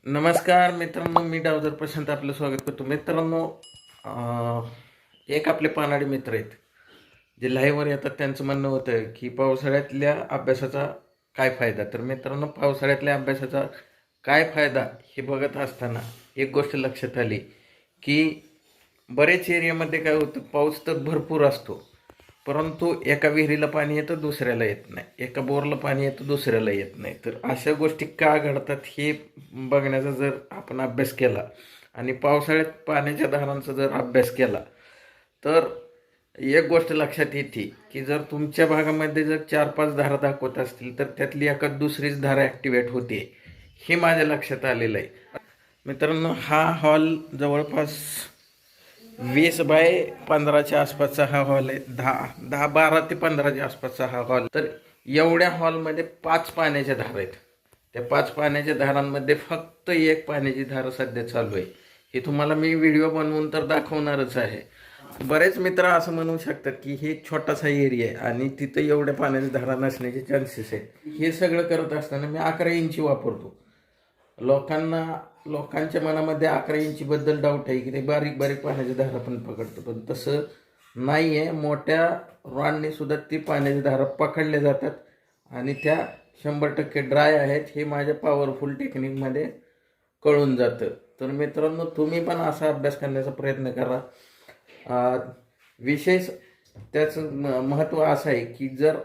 नमस्कार मित्रांनो, मी डावधर प्रशांत आपलं स्वागत करतो. मित्रांनो, एक आपले पानाडी मित्र आहेत जे लाईव्हवर येतात. त्यांचं म्हणणं होतं की पावसाळ्यातल्या अभ्यासाचा काय फायदा. तर मित्रांनो, पावसाळ्यातल्या अभ्यासाचा काय फायदा हे बघत असताना एक गोष्ट लक्षात आली की बरेच एरियामध्ये काय होतं, पाऊस तर भरपूर असतो परंतु एका विहिरीला पाणी येतं दुसऱ्याला येत नाही, एका बोरला पाणी येतं दुसऱ्याला येत नाही. तर अशा गोष्टी का घडतात हे बघण्याचा जर आपण अभ्यास केला आणि पावसाळ्यात पाण्याच्या धारांचा जर अभ्यास केला तर एक गोष्ट लक्षात येते की जर तुमच्या भागामध्ये जर 4-5 धारा दाखवत असतील तर त्यातली एका दुसरीच धारा ॲक्टिवेट होते, हे माझ्या लक्षात आलेलं आहे. मित्रांनो, हा हॉल जवळपास 20 बाय 15च्या आसपासचा हा हॉल आहे. 12 ते 15च्या आसपासचा हा हॉल. तर एवढ्या हॉलमध्ये 5 पाण्याच्या धारा आहेत. त्या 5 पाण्याच्या धारांमध्ये फक्त एक पाण्याची धार सध्या चालू आहे. हे तुम्हाला मी व्हिडिओ बनवून तर दाखवणारच आहे. बरेच मित्र असं म्हणू शकतात की हे छोटासा एरिया आहे आणि तिथं एवढ्या पाण्याच्या धारा नसण्याचे चान्सेस आहेत. हे सगळं करत असताना मी 11 इंची वापरतो. लोकांच्या मनामध्ये 11 इंचीबद्दल डाऊट आहे की ते बारीक बारीक पाण्याची धारा पण पकडतं, पण तसं नाही आहे. मोठ्या रॉडने सुद्धा ती पाण्याची धारा पकडल्या जातात आणि त्या 100% ड्राय आहेत, हे माझ्या पॉवरफुल टेक्निकमध्ये कळून जातं. तर मित्रांनो, तुम्ही पण असा अभ्यास करण्याचा प्रयत्न करा. विशेष त्याचं महत्त्व असं आहे की जर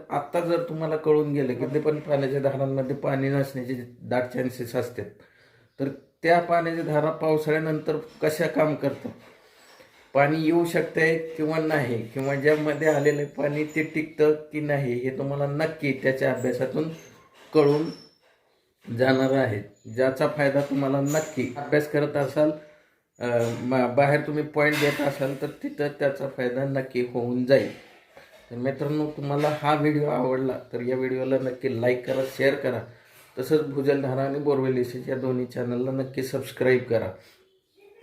तुम्हाला कळून गेलं की ते पण पाण्याच्या धारांमध्ये पाणी नसण्याचे दाट चान्सेस असतात, तर त्या पाण्याच्या धारा पावसाळ्यानंतर कशा काम करतात, पाणी येऊ शकते किंवा नाही, किंवा ज्यामध्ये आलेलं पाणी ते टिकतं की नाही, हे तुम्हाला नक्की त्याच्या अभ्यासातून कळून जाणार आहे. ज्याचा फायदा तुम्हाला नक्की अभ्यास करत असाल, बाहेर तुम्ही पॉईंट देत असाल तर तिथं त्याचा फायदा नक्की होऊन जाईल. तर मित्रांनो, तुम्हाला हा व्हिडिओ आवडला तर या व्हिडिओला नक्की लाईक करा, शेअर करा. तसंच भूजलधारा आणि बोरवेल रिसर्च या दोन्ही चॅनलला नक्की सबस्क्राईब करा.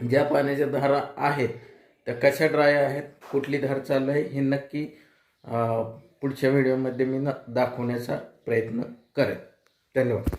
ज्या पाण्याच्या धारा आहेत त्या कशा ड्राय आहेत, कुठली धार चालू आहे, हे नक्की पुढच्या व्हिडिओमध्ये मी दाखवण्याचा प्रयत्न करेन. धन्यवाद.